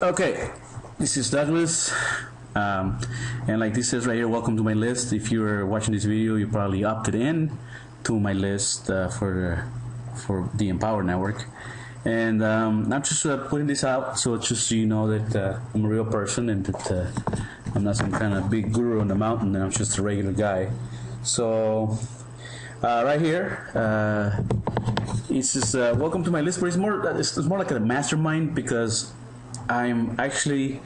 Okay, this is Douglas, and like this says right here, welcome to my list. If you're watching this video, you probably opted in to my list for the Empower Network, and I'm just putting this out just so you know that I'm a real person and that I'm not some kind of big guru on the mountain, and I'm just a regular guy. So right here, it's just welcome to my list, but it's more like a mastermind because I'm actually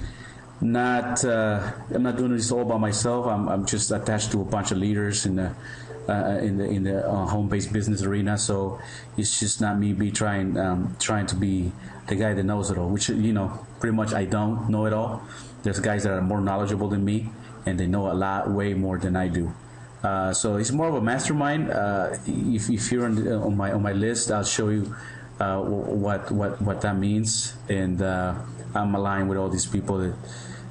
not. I'm not doing this all by myself. I'm just attached to a bunch of leaders in the home-based business arena. So it's just not me trying to be the guy that knows it all. Which pretty much I don't know it all. There's guys that are more knowledgeable than me, and they know a lot, way more than I do. So it's more of a mastermind. If you're on my list, I'll show you what that means, and I'm aligned with all these people that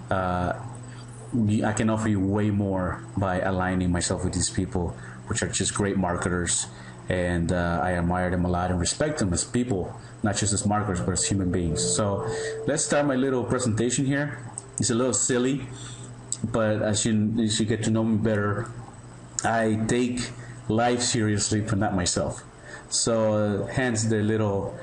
I can offer you way more by aligning myself with these people, which are just great marketers, and I admire them a lot and respect them as people, not just as marketers but as human beings. So let's start my little presentation here. It's a little silly, but as you get to know me better, I take life seriously, but not myself. So hence the little,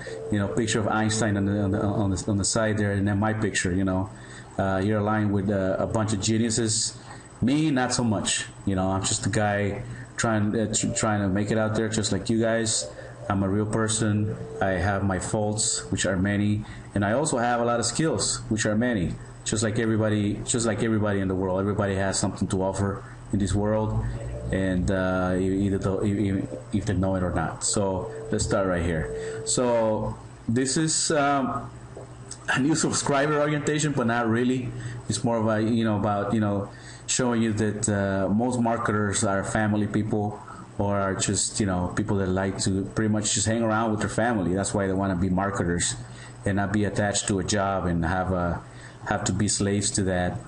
picture of Einstein on the side there, and then my picture. You're aligned with a bunch of geniuses. Me, not so much. I'm just a guy trying to make it out there, just like you guys. I'm a real person. I have my faults, which are many, and I also have a lot of skills, which are many. Just like everybody in the world, everybody has something to offer in this world, and if they know it or not. So let's start right here. So this is a new subscriber orientation, but not really. It's more of a about showing you that most marketers are family people, or are just people that like to pretty much just hang around with their family. That's why they want to be marketers and not be attached to a job and have to be slaves to that,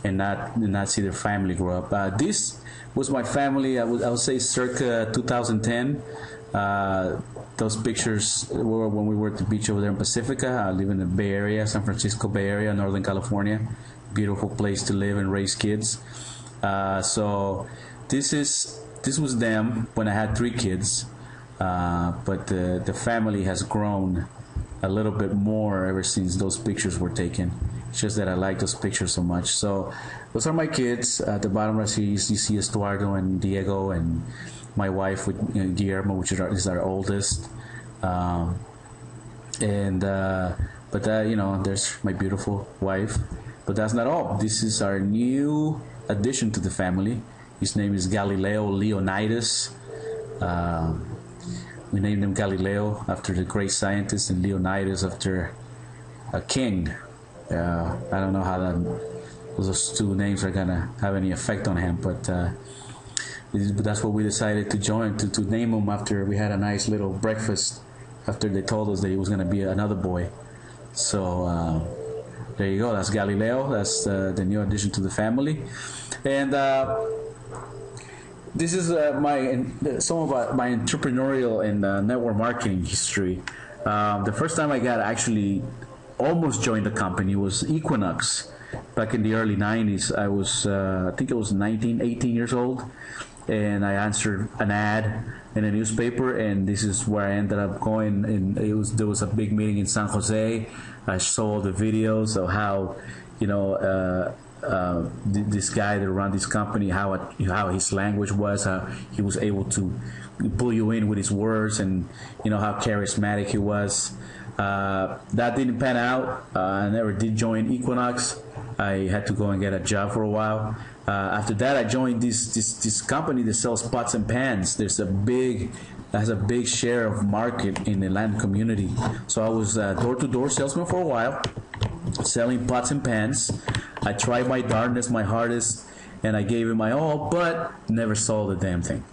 and not see their family grow up. This was my family. I would say circa 2010. Those pictures were when we were at the beach over there in Pacifica. I live in the Bay Area, San Francisco Bay Area, Northern California. Beautiful place to live and raise kids. So this was them when I had 3 kids, but the family has grown a little bit more ever since those pictures were taken. It's just that I like those pictures so much. So those are my kids. At the bottom right here, you see Estuardo and Diego, and my wife with Guillermo, which is our oldest. But there's my beautiful wife. But that's not all. This is our new addition to the family. His name is Galileo Leonidas. We named him Galileo after the great scientist, and Leonidas after a king. I don't know how those 2 names are gonna have any effect on him, but that's what we decided to name him after we had a nice little breakfast after they told us that he was gonna be another boy. So there you go. That's Galileo. That's the new addition to the family, and this is some of my entrepreneurial and network marketing history. The first time I got actually almost joined the company was Equinox. Back in the early 90s, I was, I think I was 18 years old, and I answered an ad in a newspaper, and this is where I ended up going. And there was a big meeting in San Jose. I saw the videos of how, this guy that ran this company, how his language was, how he was able to pull you in with his words, and how charismatic he was. That didn't pan out. I never did join Equinox. I had to go and get a job for a while. After that, I joined this company that sells pots and pans. Has a big share of market in the Latin community. So I was door-to-door salesman for a while, selling pots and pans. I tried my darndest, my hardest, and I gave it my all, but never sold a damn thing.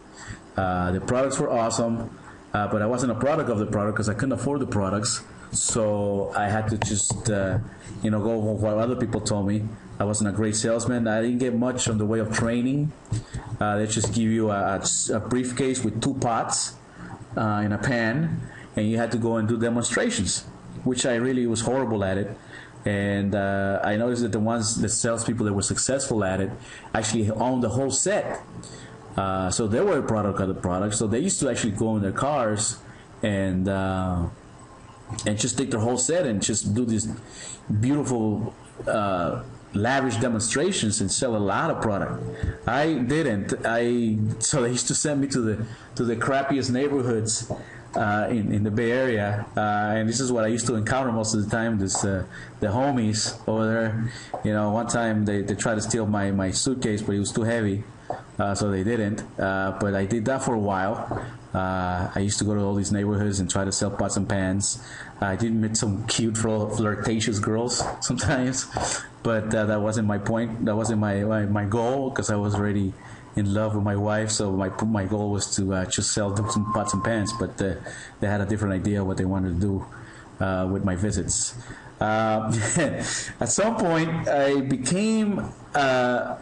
The products were awesome, but I wasn't a product of the product because I couldn't afford the products. So I had to just, go with what other people told me. I wasn't a great salesman. I didn't get much on the way of training. They just give you a briefcase with 2 pots in a pan, and you had to go and do demonstrations, which I really was horrible at it. And I noticed that the salespeople that were successful at it actually owned the whole set. So they were a product of the product. So they used to actually go in their cars and just take their whole set and just do these beautiful, lavish demonstrations and sell a lot of product. I didn't. So they used to send me to the crappiest neighborhoods in the Bay Area, and this is what I used to encounter most of the time. The homies over there. One time they tried to steal my suitcase, but it was too heavy, so they didn't. But I did that for a while. I used to go to all these neighborhoods and try to sell pots and pans. I did meet some cute, flirtatious girls sometimes, but that wasn't my point. That wasn't my goal, because I was already in love with my wife. So my goal was to just sell them some pots and pans. But they had a different idea of what they wanted to do with my visits. At some point, I became I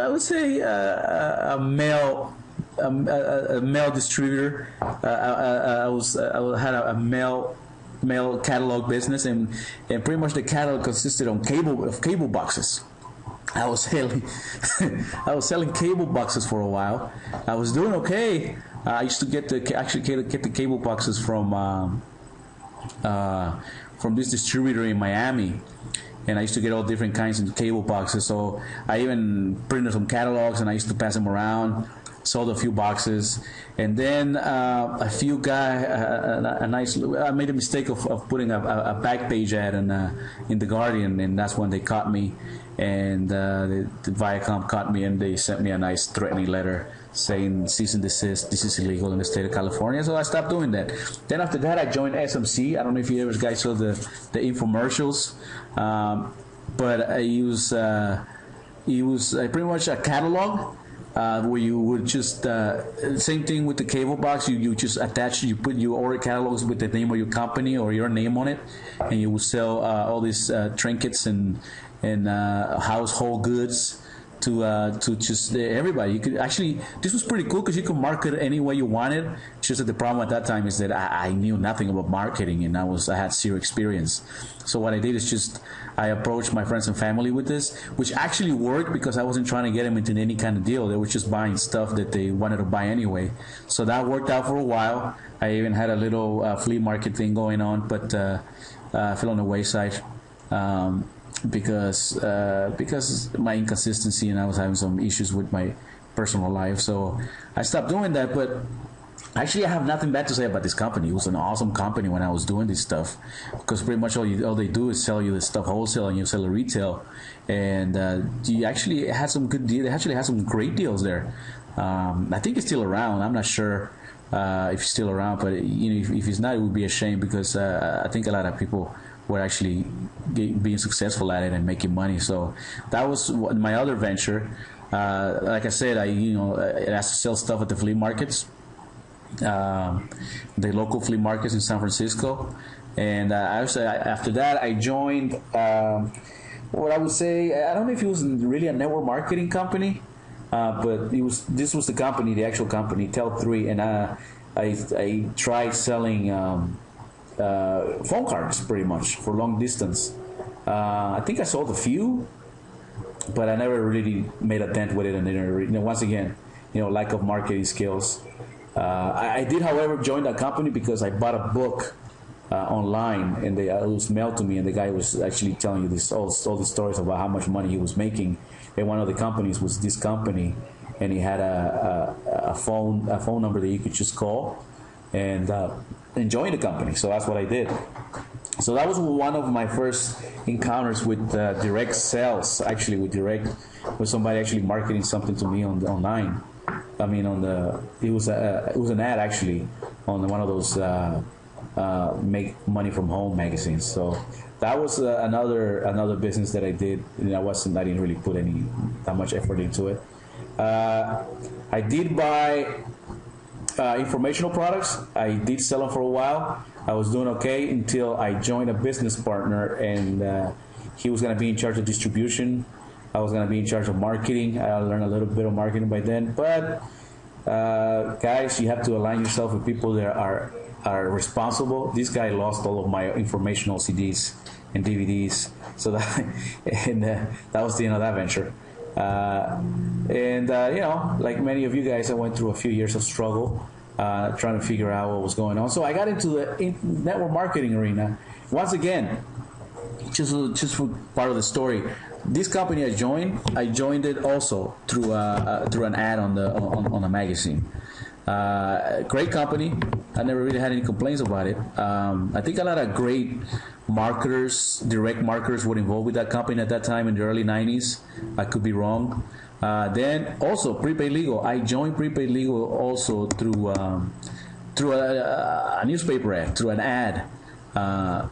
would say a male. A mail distributor. I had a mail catalog business, and pretty much the catalog consisted of cable boxes. I was selling cable boxes for a while. I was doing okay. I used to get the cable boxes from this distributor in Miami. And I used to get all different kinds of cable boxes. So I even printed some catalogs, and I used to pass them around. Sold a few boxes, and then a few guy, I made a mistake of putting a back page ad in the Guardian, and that's when they caught me, and the Viacom caught me, and they sent me a nice threatening letter saying cease and desist, this is illegal in the state of California. So I stopped doing that. Then after that, I joined SMC. I don't know if you ever guys saw the infomercials, but it was pretty much a catalog. Where you would just same thing with the cable box. You just attach, you order catalogs with the name of your company or your name on it, and you would sell all these trinkets and household goods to just everybody. You could actually, this was pretty cool because you could market it any way you wanted. Just that the problem at that time is that I knew nothing about marketing, and I had zero experience. So what I did is just I approached my friends and family with this, which actually worked because I wasn't trying to get them into any kind of deal. They were just buying stuff that they wanted to buy anyway. So that worked out for a while. I even had a little flea market thing going on, but fell on the wayside because my inconsistency, and I was having some issues with my personal life. So I stopped doing that. But actually, I have nothing bad to say about this company. It was an awesome company when I was doing this stuff, because pretty much all they do is sell you this stuff wholesale, and you sell it retail. And you actually had some good deals. They actually had some great deals there. I think it's still around. I'm not sure if it's still around, but if it's not, it would be a shame, because I think a lot of people were actually being successful at it and making money. So that was my other venture. Like I said, I had to sell stuff at the flea markets. The local flea markets in San Francisco, and after that I joined what I would say, I don't know if it was really a network marketing company, but this was the company, the actual company, Tel3, and I tried selling phone cards pretty much for long distance. I think I sold a few, but I never really made a dent with it, and once again, lack of marketing skills. I did, however, join that company because I bought a book online, and it was mailed to me, and the guy was actually telling you all these stories about how much money he was making. And one of the companies was this company, and he had a phone number that you could just call and join the company. So that's what I did. So that was one of my first encounters with direct sales, actually with somebody actually marketing something to me online. I mean, it was an ad actually on one of those make money from home magazines. So that was another business that I did. I didn't really put that much effort into it. I did buy informational products. I did sell them for a while. I was doing okay until I joined a business partner, and he was going to be in charge of distribution. I was going to be in charge of marketing. I learned a little bit of marketing by then, but Guys, you have to align yourself with people that are responsible. This guy lost all of my informational CDs and DVDs, so that and that was the end of that venture. You know, like many of you guys, I went through a few years of struggle trying to figure out what was going on. So I got into the network marketing arena. Once again, just for part of the story, this company I joined it also through an ad on a magazine. Great company. I never really had any complaints about it. I think a lot of great marketers, direct marketers, were involved with that company at that time in the early 90s. I could be wrong. Then also prepaid legal. I joined prepaid legal also through a newspaper ad, through an ad.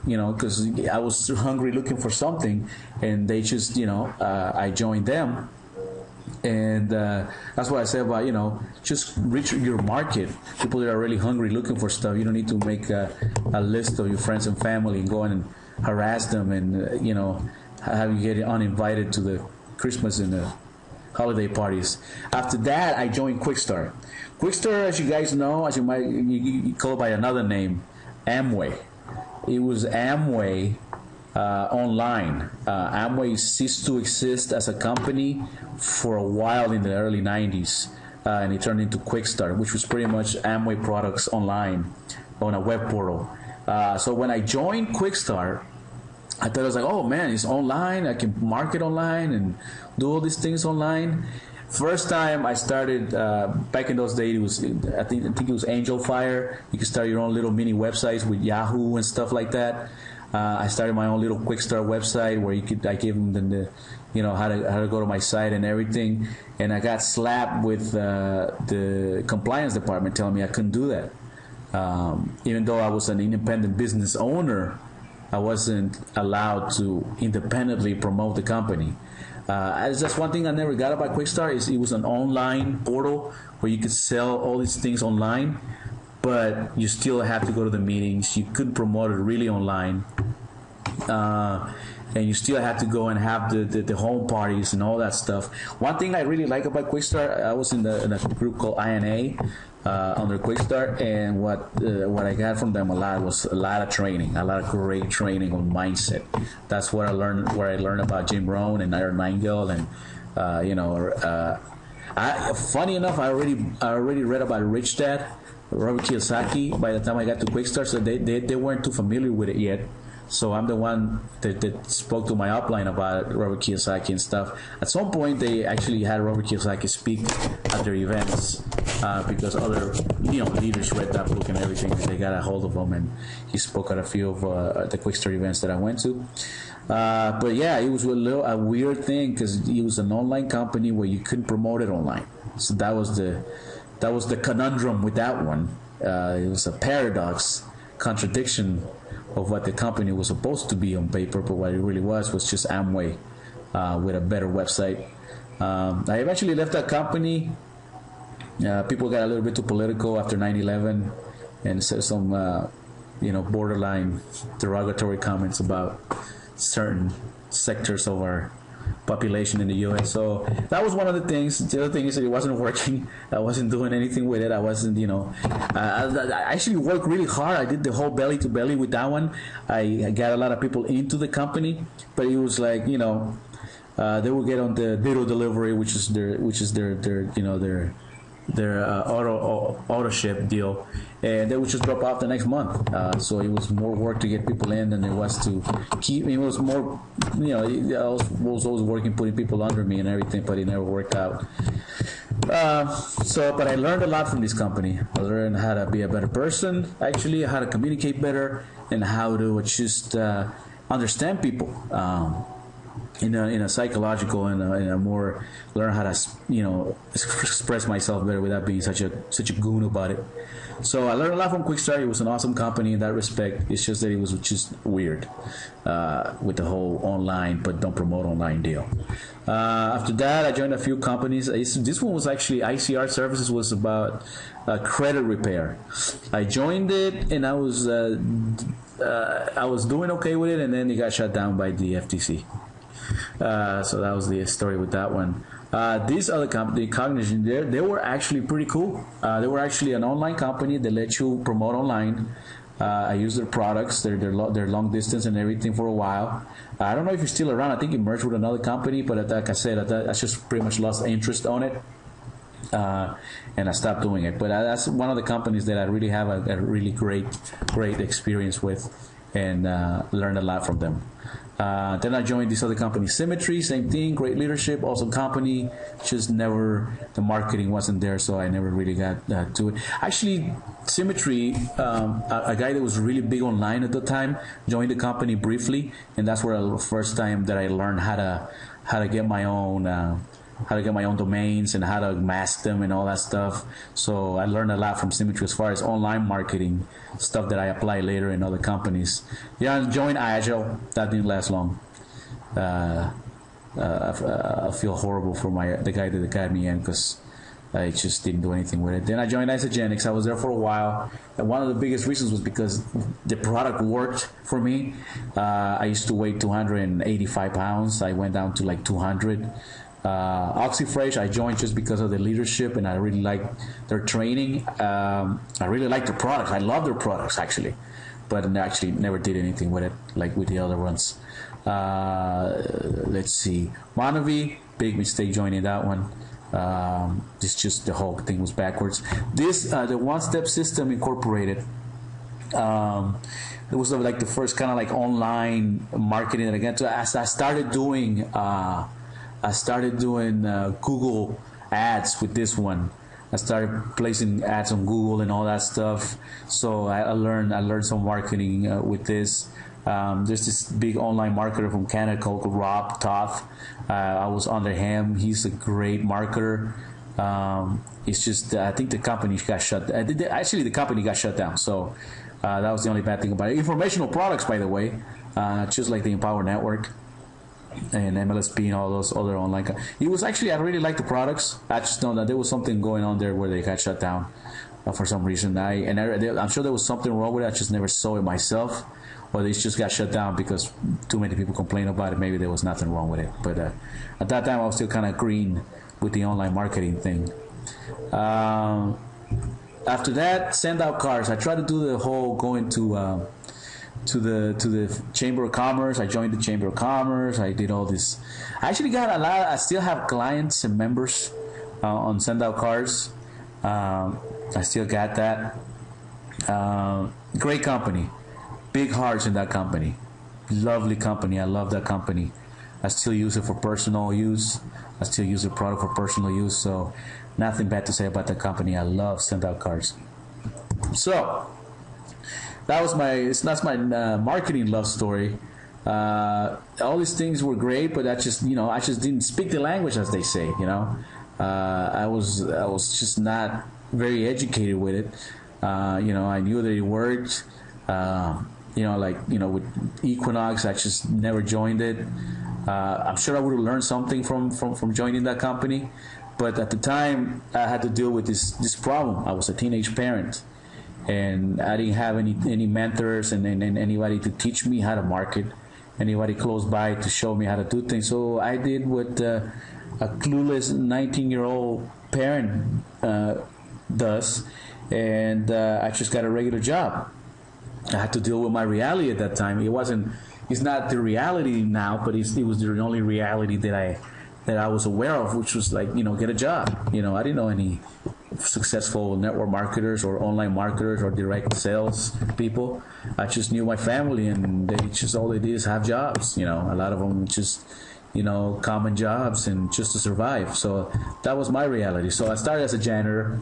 You know, because I was hungry looking for something, and they just, you know, I joined them. And that's what I said about, you know, just reach your market. People that are really hungry looking for stuff. You don't need to make a list of your friends and family and go in and harass them and, you know, have you get uninvited to the Christmas and the holiday parties. After that, I joined Quickstar. Quickstar, as you guys know, as you call it by another name, Amway. It was Amway online. Amway ceased to exist as a company for a while in the early 90s, and it turned into Quickstar, which was pretty much Amway products online on a web portal. So when I joined Quickstar, I thought I was like, oh man, it's online. I can market online and do all these things online. First time I started, back in those days, it was I think it was Angel Fire. You could start your own little mini websites with Yahoo and stuff like that. I started my own little Quickstar website where I gave them the you know, how to go to my site and everything. And I got slapped with the compliance department telling me I couldn't do that. Even though I was an independent business owner, I wasn't allowed to independently promote the company. That's one thing I never got about Quickstar, is it was an online portal where you could sell all these things online, but you still have to go to the meetings. You couldn't promote it really online, and you still have to go and have the home parties and all that stuff. One thing I really like about Quickstar, I was in a group called INA under Quickstar, and what I got from them a lot was a lot of training, a lot of great training on mindset. That's what I learned, where I learned about Jim Rohn and Aaron Nightingale, and you know, funny enough, I already read about Rich Dad, Robert Kiyosaki, by the time I got to Quickstar, so they weren't too familiar with it yet. So I'm the one that spoke to my upline about Robert Kiyosaki and stuff. At some point, they actually had Robert Kiyosaki speak at their events because other, you know, leaders read that book and everything. They got a hold of him, and he spoke at a few of the Quickstar events that I went to. But yeah, it was a weird thing because it was an online company where you couldn't promote it online. So that was the conundrum with that one. It was a paradox, contradiction of what the company was supposed to be on paper, but what it really was just Amway with a better website. I eventually left that company. People got a little bit too political after 9/11 and said some, you know, borderline derogatory comments about certain sectors of our population in the U.S. So that was one of the things. The other thing is that it wasn't working. I wasn't doing anything with it. I wasn't, you know, I actually worked really hard. I did the whole belly to belly with that one. I got a lot of people into the company, but it was like, you know, they would get on the video delivery, which is their you know, their auto ship deal, and they would just drop off the next month. So it was more work to get people in than it was to keep. It was more, you know, I was always working, putting people under me and everything, but it never worked out. But I learned a lot from this company. I learned how to be a better person, actually, how to communicate better, and how to just understand people. In a psychological and in a more, learn how to, you know, express myself better without being such a goon about it. So I learned a lot from Quickstar. It was an awesome company in that respect. It's just that it was just weird with the whole online but don't promote online deal. After that, I joined a few companies. This one was actually ICR Services, was about credit repair. I joined it and I was doing okay with it, and then it got shut down by the FTC. So that was the story with that one. These other company, Cognition, they were actually pretty cool. They were actually an online company that let you promote online. I used their products, their long distance and everything for a while. I don't know if you're still around. I think it merged with another company, but like I said, I just pretty much lost interest on it. And I stopped doing it. But that's one of the companies that I really have a really great experience with, and learned a lot from them. Then I joined this other company, Symmetry, same thing, great leadership, awesome company, just never, the marketing wasn't there, so I never really got to it. Actually, Symmetry, a guy that was really big online at the time, joined the company briefly, and that's where the first time that I learned how to get my own domains and how to mask them and all that stuff. So I learned a lot from Symmetry as far as online marketing stuff that I apply later in other companies. Yeah, I joined Agile. That didn't last long. I feel horrible for the guy that got me in, because I just didn't do anything with it. Then I joined Isogenics. I was there for a while, and one of the biggest reasons was because the product worked for me. I used to weigh 285 pounds. I went down to like 200. Oxyfresh, I joined just because of the leadership, and I really liked their training. I really liked their products. I love their products, actually, but I actually never did anything with it like with the other ones. Let's see, Monovi, big mistake joining that one. It's just the whole thing was backwards. This the One Step System Incorporated. It was like the first kind of like online marketing that I got to. I started doing Google ads with this one. I started placing ads on Google and all that stuff. So I learned some marketing with this. There's this big online marketer from Canada called Rob Toth. I was under him. He's a great marketer. It's just I think the company got shut. Actually, the company got shut down. So that was the only bad thing about it. Informational products, by the way, just like the Empower Network and MLSP and all those other online. It was actually, I really liked the products. I just know that there was something going on there where they got shut down for some reason. I'm sure there was something wrong with it. I just never saw it myself, or they just got shut down because too many people complained about it. Maybe there was nothing wrong with it. But at that time, I was still kind of green with the online marketing thing. After that, send out cards. I tried to do the whole going to the Chamber of Commerce. I joined the Chamber of Commerce. I did all this. I actually got a lot. I still have clients and members on send out cards. I still got that. Great company. Big hearts in that company. Lovely company. I love that company. I still use it for personal use. I still use the product for personal use. So nothing bad to say about that company. I love send out cards. So that's my marketing love story. All these things were great, but I just didn't speak the language, as they say. I was just not very educated with it. I knew that it worked. With Equinox, I just never joined it. I'm sure I would have learned something from joining that company, but at the time I had to deal with this problem. I was a teenage parent, and I didn't have any mentors and anybody to teach me how to market, anybody close by to show me how to do things. So I did what a clueless 19-year-old parent does, and I just got a regular job. I had to deal with my reality at that time. It's not the reality now, but it was the only reality that I was aware of, which was like, get a job. I didn't know any successful network marketers or online marketers or direct sales people. I just knew my family, and all they did is have jobs. A lot of them just, common jobs and just to survive. So that was my reality. So I started as a janitor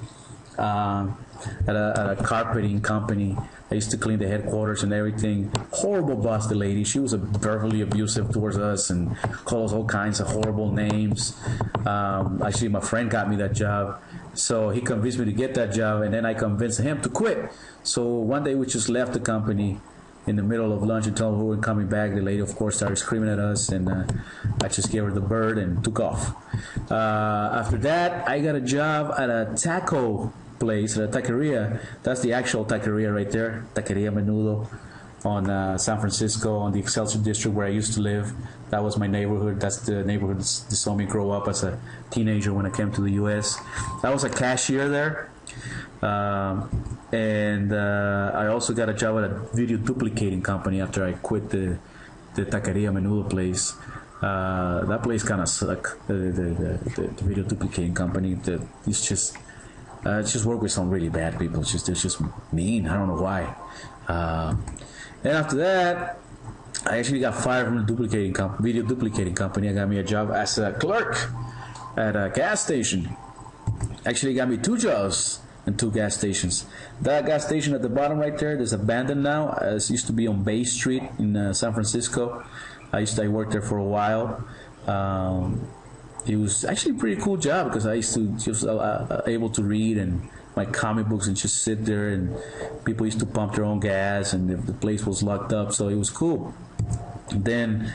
at a carpeting company. I used to clean the headquarters and everything. Horrible boss, the lady. She was verbally abusive towards us and called us all kinds of horrible names. Actually, my friend got me that job. So he convinced me to get that job, and then I convinced him to quit. So one day we just left the company in the middle of lunch and told her we weren't coming back. The lady, of course, started screaming at us, and I just gave her the bird and took off. After that, I got a job at a taco place, at a taqueria. That's the actual taqueria right there, Taqueria Menudo. on San Francisco, on the Excelsior district where I used to live. That was my neighborhood. That's the neighborhood that saw me grow up as a teenager when I came to the U.S. I was a cashier there. And I also got a job at a video duplicating company after I quit the taqueria menudo place. That place kind of sucked. The video duplicating company. It's just work with some really bad people. They're just mean. I don't know why. And after that, I actually got fired from the video duplicating company. I got me a job as a clerk at a gas station. Actually got me 2 jobs and 2 gas stations. That gas station at the bottom right there, there's abandoned now. It used to be on Bay Street in San Francisco. I worked there for a while. It was actually a pretty cool job because I used to just able to read and my comic books and just sit there, and people used to pump their own gas, and the place was locked up, so it was cool. Then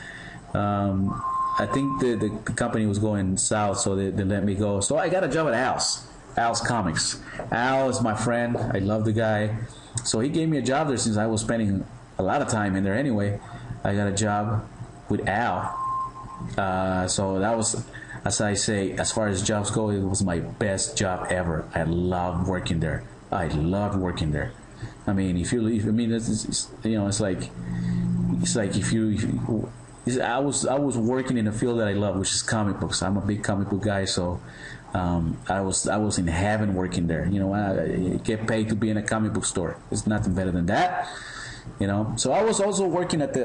I think the company was going south, so they let me go. So I got a job at Al's Comics. Al is my friend. I love the guy. So he gave me a job there since I was spending a lot of time in there anyway. I got a job with Al. So that was, as I say, as far as jobs go, it was my best job ever. I loved working there. I mean, it's like I was working in a field that I love, which is comic books. I'm a big comic book guy, so I was in heaven working there. I get paid to be in a comic book store. There's nothing better than that. So I was also working at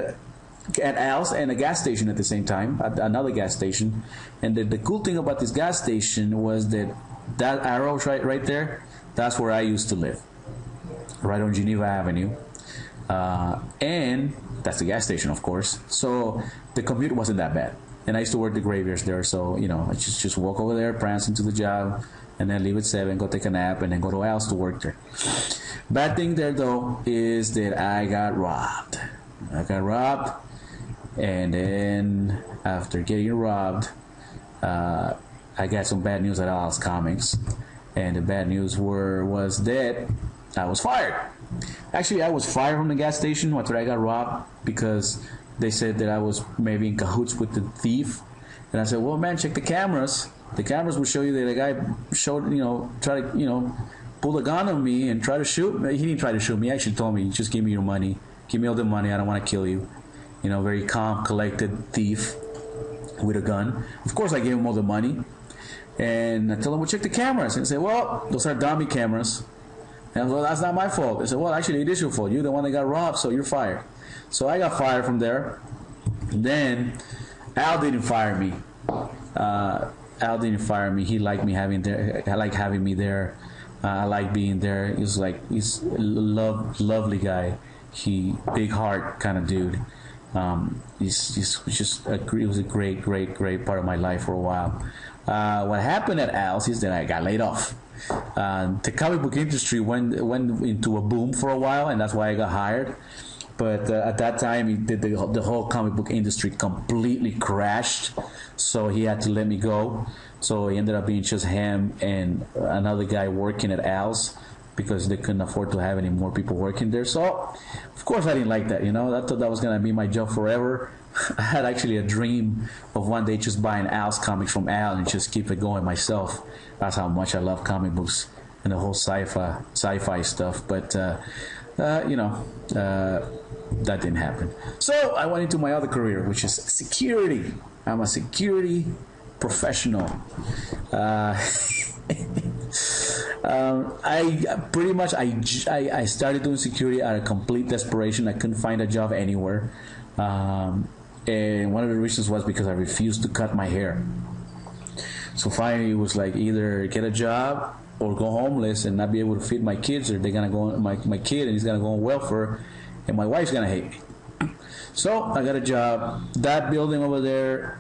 Al's and a gas station at the same time, at another gas station. And the cool thing about this gas station was that arrow right there, that's where I used to live, right on Geneva Avenue. And that's the gas station, of course. So the commute wasn't that bad. And I used to work the graveyards there, so I just walk over there, prance into the job, and then leave at 7, go take a nap, and then go to Al's to work there. Bad thing there though is that I got robbed, and then after getting robbed, I got some bad news at Al's Comics, and the bad news was that I was fired. Actually, I was fired from the gas station after I got robbed because they said that I was maybe in cahoots with the thief. And I said, well, man, check the cameras. The cameras will show you that the guy tried to, pull a gun on me and try to shoot me. He didn't try to shoot me. He actually told me, just give me your money. Give me all the money. I don't want to kill you. Very calm, collected thief with a gun. Of course, I gave him all the money. And I told him, well, check the cameras. And he said, well, those are dummy cameras. And I was, well, that's not my fault. I said, well, actually, it is your fault. You're the one that got robbed, so you're fired. So I got fired from there. Then Al didn't fire me. He liked me having there. I like having me there. I like being there. He's a lovely guy. He big heart kind of dude. He was a great part of my life for a while. What happened at Al's is that I got laid off. The comic book industry went into a boom for a while, and that's why I got hired. But at that time, the whole comic book industry completely crashed, so he had to let me go. So it ended up being just him and another guy working at Al's because they couldn't afford to have any more people working there. So, of course, I didn't like that. I thought that was going to be my job forever. I had actually a dream of one day just buying Al's comics from Al and just keep it going myself. That's how much I love comic books and the whole sci-fi stuff. But that didn't happen. So I went into my other career, which is security. I'm a security professional. I started doing security out of complete desperation. I couldn't find a job anywhere. And one of the reasons was because I refused to cut my hair. So finally it was like either get a job or go homeless and not be able to feed my kids, or they're gonna go my kid and he's gonna go on welfare and my wife's gonna hate me. So I got a job. That building over there,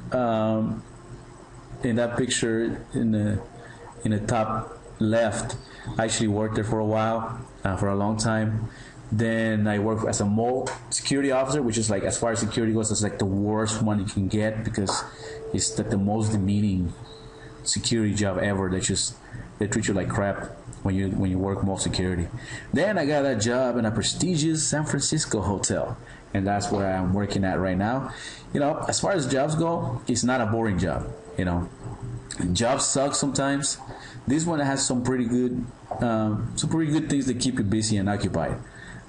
in that picture in the top left, I actually worked there for a while, for a long time. Then I worked as a mall security officer, which is like, as far as security goes, it's like the worst one you can get because it's like the most demeaning security job ever. They treat you like crap when you work mall security. Then I got a job in a prestigious San Francisco hotel, and that's where I'm working at right now. As far as jobs go, it's not a boring job. Jobs suck sometimes. This one has some pretty good things that keep you busy and occupied.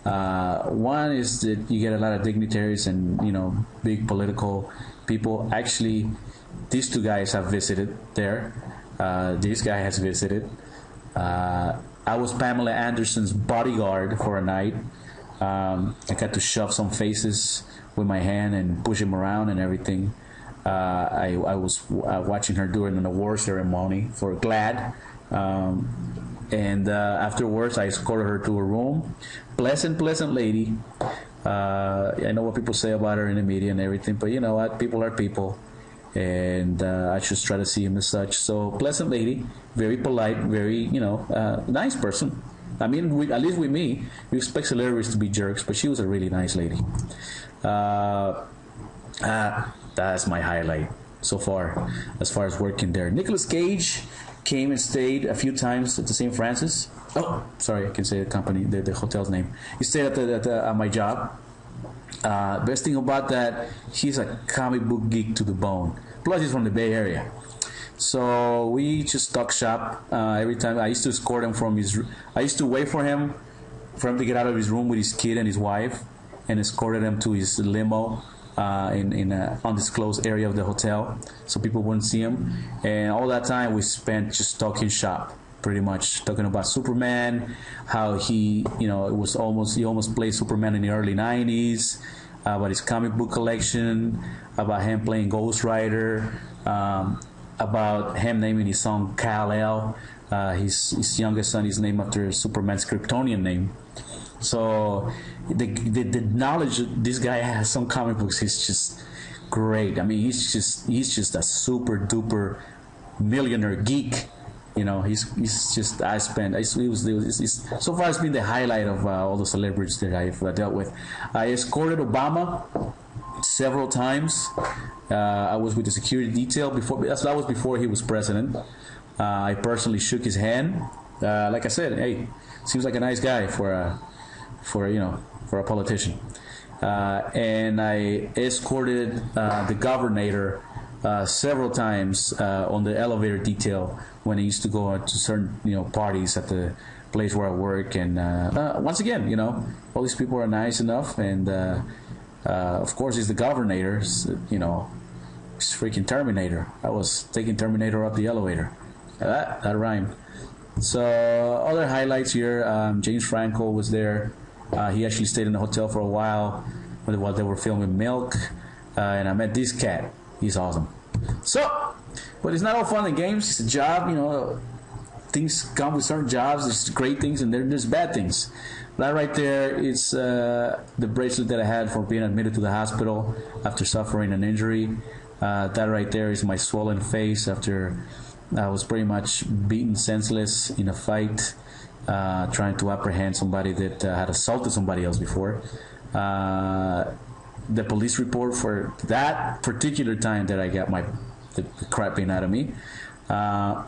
One is that you get a lot of dignitaries and big political people. Actually, these two guys have visited there. This guy has visited. I was Pamela Anderson's bodyguard for a night. I got to shove some faces with my hand and push him around and everything. I was watching her during an award ceremony for GLAAD. And afterwards, I escorted her to her room. Pleasant lady. I know what people say about her in the media and everything, but you know what? People are people. And I just try to see him as such. So, pleasant lady, very polite, very, nice person. I mean, at least with me, you expect celebrities to be jerks, but she was a really nice lady. That's my highlight so far, as far as working there. Nicolas Cage came and stayed a few times at the St. Francis. Oh, sorry, I can say the company, the hotel's name. He stayed at my job. Best thing about that, he's a comic book geek to the bone. Plus, he's from the Bay Area. So we just talk shop every time. I used to escort him I used to wait for him to get out of his room with his kid and his wife, and escorted him to his limo in an undisclosed area of the hotel, so people wouldn't see him. And all that time we spent just talking shop, pretty much talking about Superman, how he almost played Superman in the early 90s, about his comic book collection, about him playing Ghost Rider, about him naming his son Kal-El. His youngest son is named after Superman's Kryptonian name. So the knowledge this guy has some comic books is just great. I mean, he's just a super duper millionaire geek. He's just so far it's been the highlight of all the celebrities that I've dealt with. I escorted Obama several times. I was with the security detail before. That was before he was president. I personally shook his hand. Like I said, hey, seems like a nice guy for a politician. And I escorted the governor several times on the elevator detail when he used to go to certain parties at the place where I work. And once again, all these people are nice enough, and of course he's the governor. He's freaking Terminator. I was taking Terminator up the elevator. That rhymed. So other highlights here, James Franco was there. He actually stayed in the hotel for a while while they were filming Milk, and I met this cat. He's awesome. So, but it's not all fun and games. It's a job. Things come with certain jobs. There's great things and there's bad things. That right there is the bracelet that I had for being admitted to the hospital after suffering an injury. That right there is my swollen face after I was pretty much beaten senseless in a fight, trying to apprehend somebody that had assaulted somebody else before. The police report for that particular time that I got the crap being out of me. That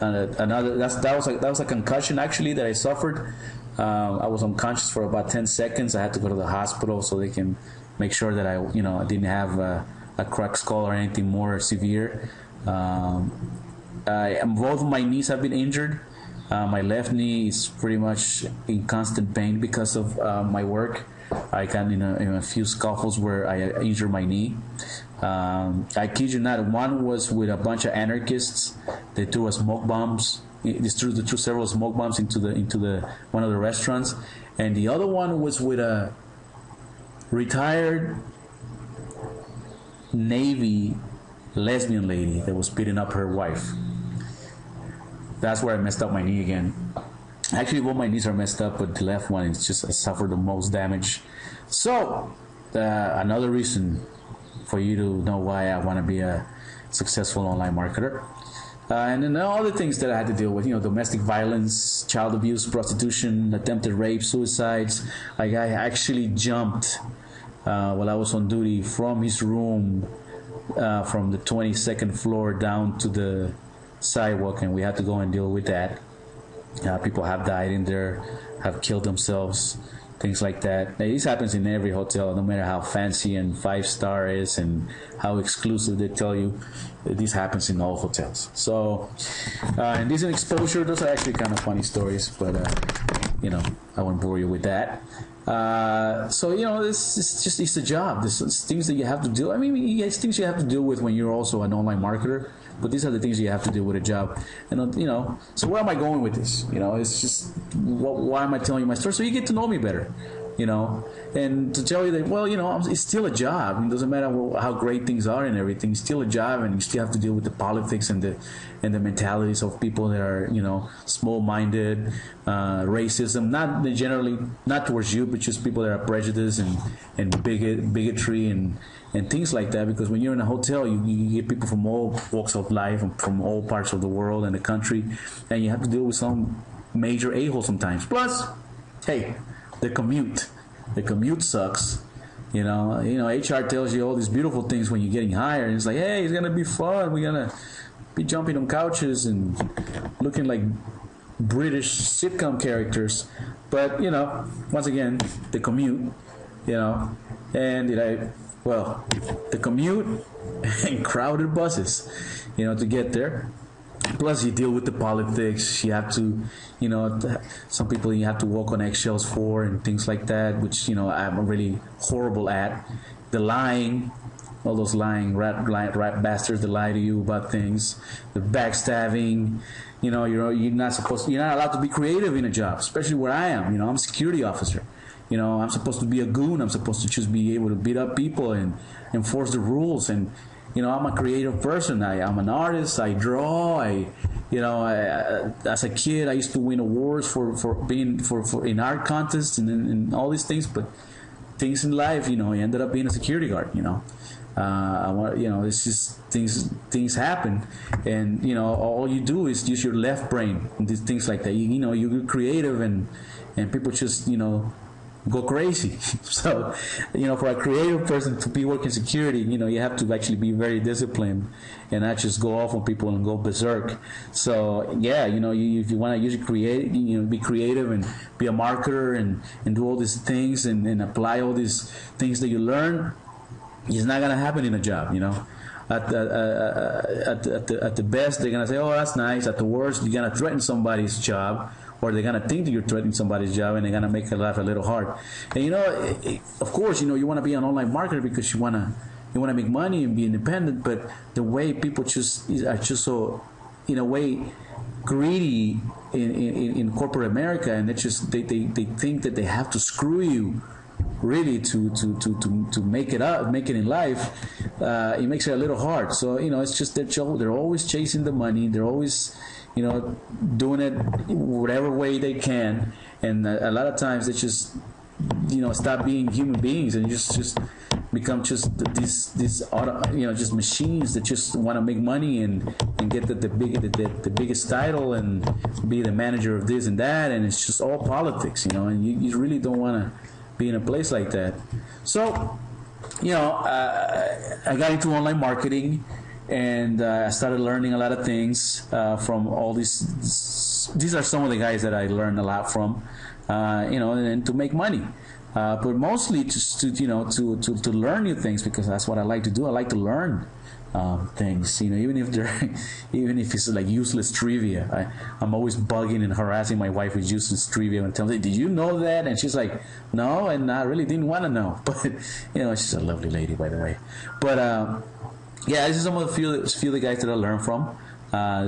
was a concussion actually that I suffered. I was unconscious for about 10 seconds. I had to go to the hospital so they can make sure that I didn't have a cracked skull or anything more severe. Both of my knees have been injured. My left knee is pretty much in constant pain because of my work. I got in a few scuffles where I injured my knee. I kid you not, one was with a bunch of anarchists. They threw smoke bombs. They threw several smoke bombs into the one of the restaurants, and the other one was with a retired Navy lesbian lady that was beating up her wife. That's where I messed up my knee again. Actually, both my knees are messed up, but the left one is just suffered the most damage. So, another reason for you to know why I want to be a successful online marketer. And then other things that I had to deal with, domestic violence, child abuse, prostitution, attempted rape, suicides. I actually jumped while I was on duty from his room from the 22nd floor down to the sidewalk, and we had to go and deal with that. People have died in there, have killed themselves, things like that. Now, this happens in every hotel, no matter how fancy and 5-star is and how exclusive they tell you. This happens in all hotels. So, indecent exposure, those are actually kind of funny stories, but I won't bore you with that. So it's a job. It's things that you have to do. I mean, it's things you have to deal with when you're also an online marketer. But these are the things you have to do with a job. And so where am I going with this? It's just why am I telling you my story? So you get to know me better. And to tell you that, it's still a job. It doesn't matter how great things are and everything. It's still a job, and you still have to deal with the politics and the mentalities of people that are, small-minded, racism, not towards you, but just people that are prejudiced and bigotry and things like that. Because when you're in a hotel, you get people from all walks of life and from all parts of the world and the country, and you have to deal with some major a-hole sometimes. Plus, hey, the commute sucks. HR tells you all these beautiful things when you're getting hired, and it's like, hey, it's gonna be fun. We're gonna be jumping on couches and looking like British sitcom characters. But once again, the commute, and the commute and crowded buses, to get there. Plus, you deal with the politics. You have to, some people you have to walk on eggshells for and things like that, which, I'm really horrible at. The lying, all those lying rat bastards that lie to you about things. The backstabbing, you're not allowed to be creative in a job, especially where I am. I'm a security officer. I'm supposed to be a goon. I'm supposed to just be able to beat up people and enforce the rules. And I'm a creative person. I'm an artist. I draw. As a kid, I used to win awards for being in art contests and all these things. But things in life, I ended up being a security guard. It's just things happen, and all you do is use your left brain and these things like that. You're creative, and people just go crazy. So, for a creative person to be working security, you have to actually be very disciplined and not just go off on people and go berserk. So, yeah, if you want to use be creative and be a marketer and do all these things and apply all these things that you learn, it's not gonna happen in a job. At the best, they're gonna say, "Oh, that's nice." At the worst, you're gonna threaten somebody's job, or they're gonna think that you're threatening somebody's job, and they're gonna make it life a little hard. And of course, you want to be an online marketer because you wanna make money and be independent. But the way people are just so, in a way, greedy in corporate America, and they think that they have to screw you really to make it in life. It makes it a little hard. So it's just that they're always chasing the money. They're always doing it whatever way they can, and a lot of times they just stop being human beings and just become just these auto, just machines that just want to make money and get the biggest title and be the manager of this and that, and it's just all politics, and you really don't want to be in a place like that. So, I got into online marketing, and I started learning a lot of things from all these. These are some of the guys that I learned a lot from, and to make money. But mostly just to learn new things, because that's what I like to do. I like to learn things, even if it's like useless trivia. I'm always bugging and harassing my wife with useless trivia and telling her, "Did you know that?" And she's like, "No," and I really didn't want to know. But she's a lovely lady, by the way. But yeah, this is some of the few of the guys that I learned from.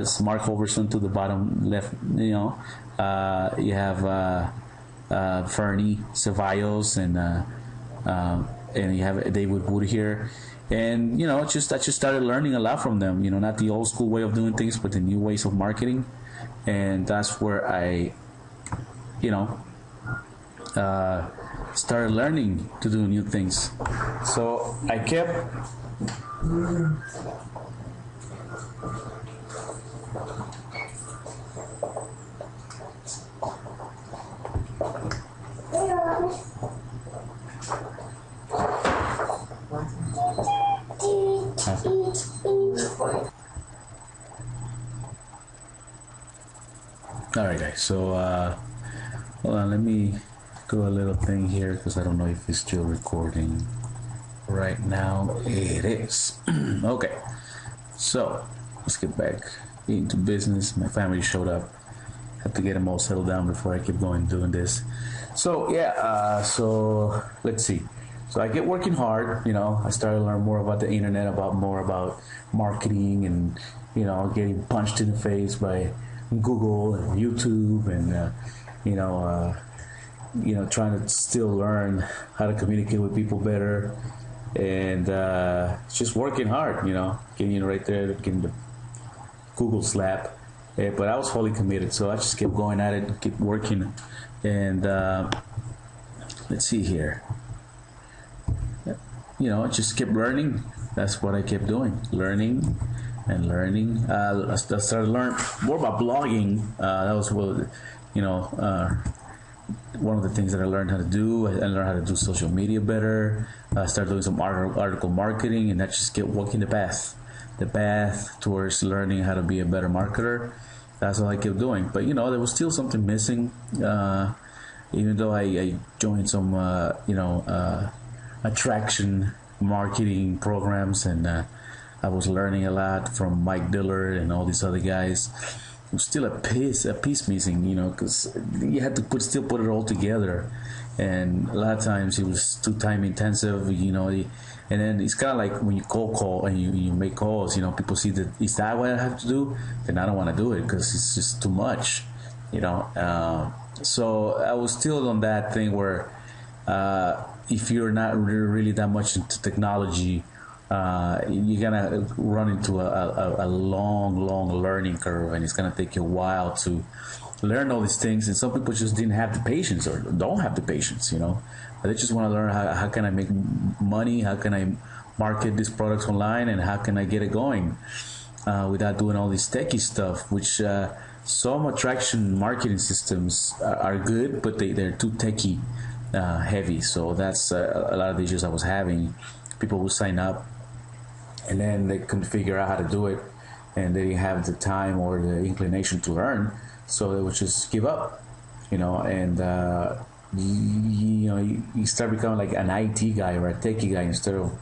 It's Mark Hoverson to the bottom left. You have Fernie Cevallos, and you have David Wood here. And I just started learning a lot from them. Not the old school way of doing things, but the new ways of marketing. And that's where I started learning to do new things. So I kept All right, guys. So, hold on. Let me do a little thing here because I don't know if it's still recording right now. It is. Okay. So, let's get back into business. My family showed up. Have to get them all settled down before I keep going doing this. So, yeah. So, let's see. So, I get working hard. I started to learn more about the internet, more about marketing, and getting punched in the face by Google and YouTube, and trying to still learn how to communicate with people better, and just working hard. Getting right there, getting the Google slap. But I was fully committed, so I just kept going at it, keep working, and let's see here. Just kept learning. That's what I kept doing, learning and learning. I started to learn more about blogging. That was one of the things that I learned how to do. I learned how to do social media better. I started doing some article marketing, and that just kept walking the path towards learning how to be a better marketer. That's all I kept doing. But there was still something missing. Even though I joined some attraction marketing programs, and I was learning a lot from Mike Dillard and all these other guys. It was still a piece missing, because you had to still put it all together, and a lot of times it was too time intensive, and then it's kind of like when you cold call and you make calls, people see that, is that what I have to do? Then I don't want to do it because it's just too much, so I was still on that thing where if you're not really that much into technology, you're gonna run into a long learning curve, and it's gonna take you a while to learn all these things. And some people just didn't have the patience, or don't have the patience. They just want to learn how can I make money, how can I market these products online, and how can I get it going without doing all this techie stuff, which some attraction marketing systems are good, but they're too techie heavy. So that's a lot of the issues I was having. People would sign up, and then they couldn't figure out how to do it, and they didn't have the time or the inclination to learn, so they would just give up, and you start becoming like an IT guy or a techie guy instead of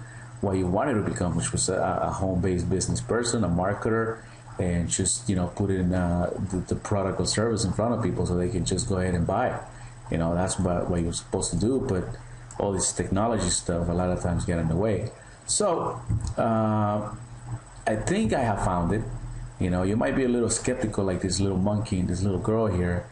what you wanted to become, which was a home-based business person, a marketer, and just put in the product or service in front of people so they can just go ahead and buy it. That's about what you're supposed to do, but all this technology stuff a lot of times get in the way. So I think I have found it. You might be a little skeptical, like this little monkey and this little girl here,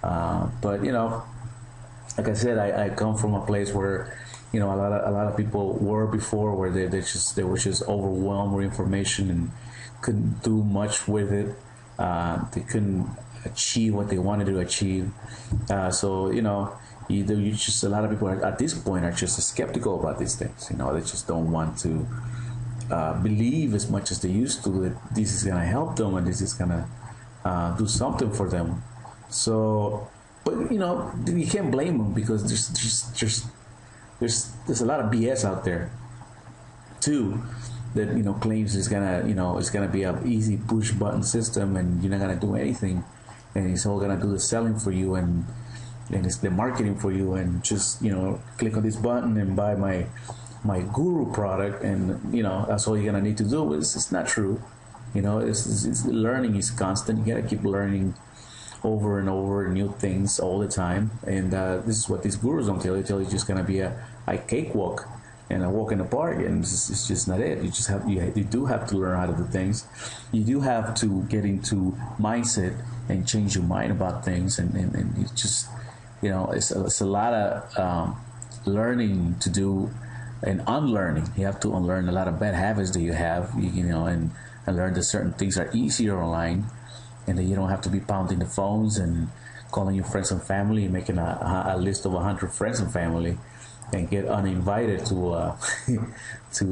but like I said, I come from a place where a lot of people were before, where they were just overwhelmed with information and couldn't do much with it. They couldn't achieve what they wanted to achieve. So you just, a lot of people at this point are just skeptical about these things. They just don't want to believe as much as they used to that this is gonna help them and this is gonna do something for them. So, but you can't blame them, because there's a lot of BS out there too, that claims it's gonna be a easy push button system and you're not gonna do anything, and it's all gonna do the selling for you, and it's the marketing for you, and just click on this button and buy my guru product, and that's all you're gonna need to do. It's not true. It's learning is constant. You gotta keep learning over and over new things all the time, and this is what these gurus don't tell you. They tell you it's just gonna be a cakewalk and a walk in the park, and it's just not it. You do have to learn how to do things. You do have to get into mindset and change your mind about things, and you just it's a lot of learning to do, and unlearning. You have to unlearn a lot of bad habits that you have, and learn that certain things are easier online, and that you don't have to be pounding the phones and calling your friends and family, making a list of 100 friends and family, and get uninvited to to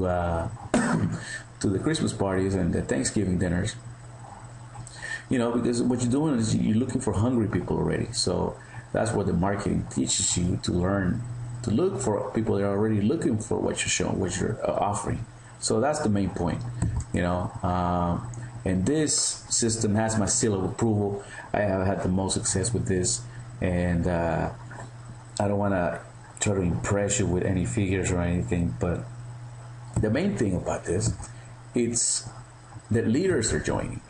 the Christmas parties and the Thanksgiving dinners. Because what you're doing is you're looking for hungry people already. So that's what the marketing teaches you, to learn to look for people that are already looking for what you're showing, what you're offering. So that's the main point. And this system has my seal of approval. I have had the most success with this, and I don't want to try to impress you with any figures or anything, but the main thing about this, it's that leaders are joining,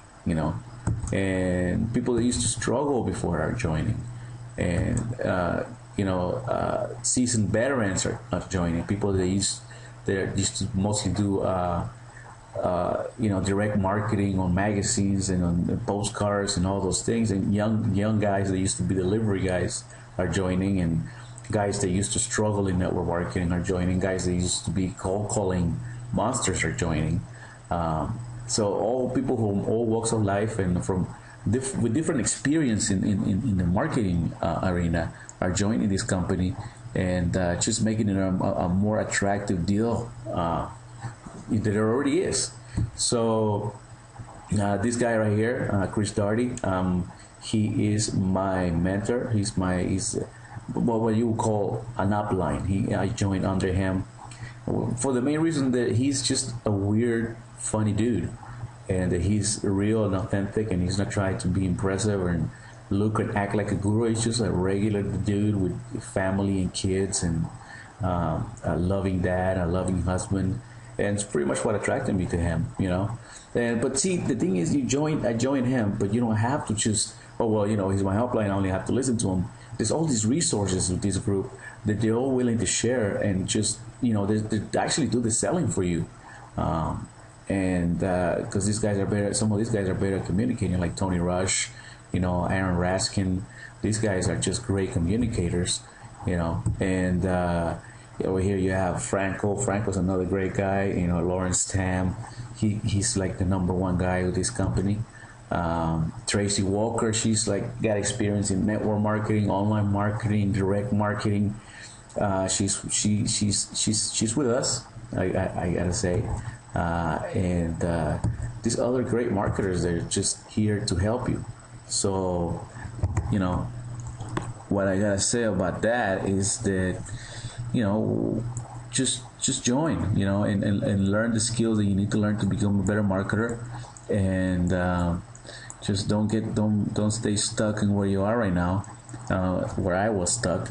and people that used to struggle before are joining, and seasoned veterans are joining. People that used to mostly do direct marketing on magazines and on postcards and all those things, and young guys that used to be delivery guys are joining, and guys that used to struggle in network marketing are joining. Guys that used to be cold calling monsters are joining. So all people from all walks of life and from with different experience in the marketing arena are joining this company, and just making it a more attractive deal that there already is. So this guy right here, Chris Darty, he is my mentor. He's what you would call an upline. I joined under him for the main reason that he's just a weird, funny dude, and that he's real and authentic, and he's not trying to be impressive or look and act like a guru. He's just a regular dude with family and kids, and a loving dad, a loving husband, and it's pretty much what attracted me to him, but see, the thing is, I joined him, but you don't have to just, he's my helpline, I only have to listen to him. There's all these resources with this group that they're all willing to share, and just they actually do the selling for you, and because these guys are better. Some of these guys are better at communicating, like Tony Rush, Aaron Raskin. These guys are just great communicators, and over here you have Franco. Franco's another great guy. Lawrence Tam, he's like the #1 guy with this company. Tracy Walker, she's like got experience in network marketing, online marketing, direct marketing. She's with us. I gotta say, and these other great marketers, they're just here to help you. So, what I gotta say about that is that, just join, and learn the skills that you need to learn to become a better marketer, and just don't stay stuck in where you are right now, where I was stuck,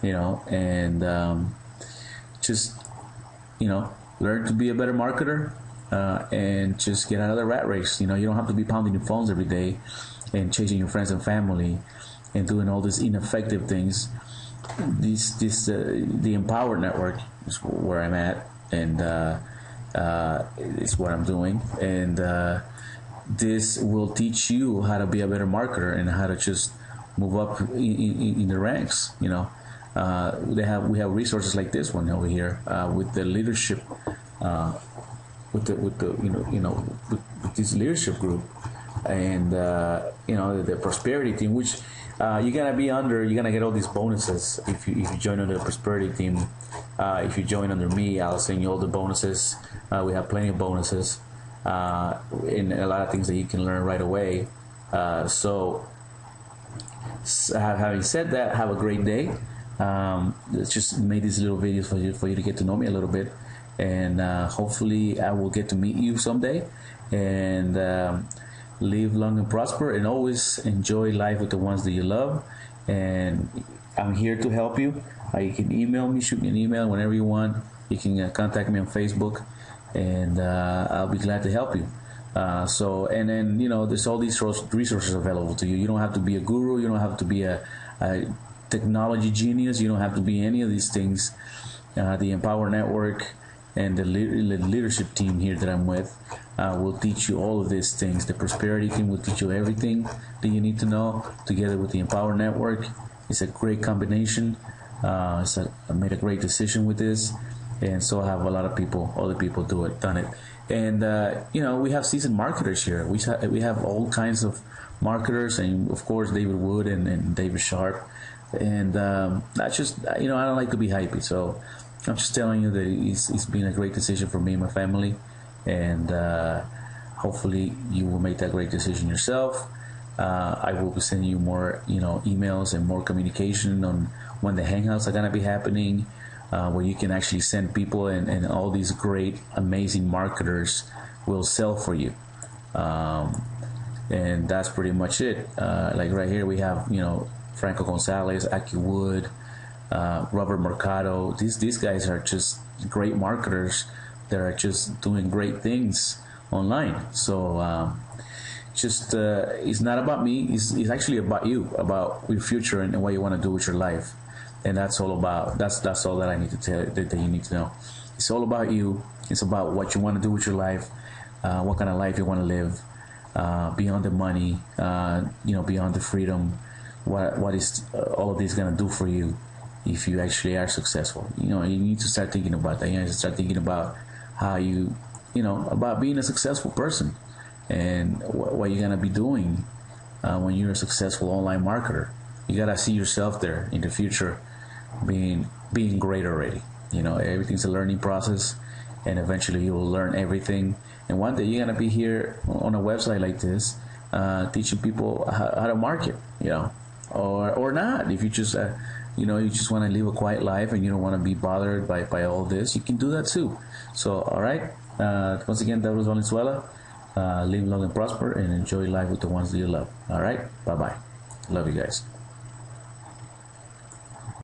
and just learn to be a better marketer, and just get out of the rat race. You don't have to be pounding your phones every day and chasing your friends and family and doing all these ineffective things. The Empowered Network is where I'm at, and it's what I'm doing, and this will teach you how to be a better marketer and how to just move up in the ranks. We have resources like this one over here, with the leadership, with this leadership group, and the prosperity team, which you're gonna get all these bonuses if you join under the prosperity team. If you join under me, I'll send you all the bonuses. We have plenty of bonuses, and a lot of things that you can learn right away. So having said that, have a great day. Let's just make these little videos for you to get to know me a little bit, and hopefully I will get to meet you someday, and live long and prosper, and always enjoy life with the ones that you love. And I'm here to help you. You can email me, shoot me an email whenever you want. You can contact me on Facebook, and I'll be glad to help you. And then there's all these resources available to you. You don't have to be a guru. You don't have to be a technology genius. You don't have to be any of these things. The Empower Network and the leadership team here that I'm with will teach you all of these things. The prosperity team will teach you everything that you need to know, together with the Empower Network. It's a great combination. I made a great decision with this, and so have a lot of people, other people done it. And we have seasoned marketers here. We have all kinds of marketers, and of course David Wood and David Sharp. And that's just, I don't like to be hypey, so I'm just telling you that it's been a great decision for me and my family, and hopefully you will make that great decision yourself. I will be sending you more, emails and more communication on when the hangouts are gonna be happening, where you can actually send people, and all these great, amazing marketers will sell for you. And that's pretty much it. Like right here we have, you know, Franco Gonzalez, Aki Wood, Robert Mercado. These guys are just great marketers that are just doing great things online. So it's not about me. It's actually about you, about your future and what you want to do with your life. And that's all about. That's all that I need to tell you, that you need to know. It's all about you. It's about what you want to do with your life, what kind of life you want to live, beyond the money, beyond the freedom. What is all of this gonna do for you if you actually are successful? You know, you need to start thinking about that. You need to start thinking about how about being a successful person and what you're gonna be doing when you're a successful online marketer. You gotta see yourself there in the future, being great already. You know, everything's a learning process, and eventually you will learn everything. And one day you're gonna be here on a website like this, teaching people how to market. You know, or not. If you just you just want to live a quiet life and you don't want to be bothered by all this, you can do that too. So, all right. Once again, that was Valenzuela. Live long and prosper, and enjoy life with the ones that you love. All right. Bye bye. Love you guys.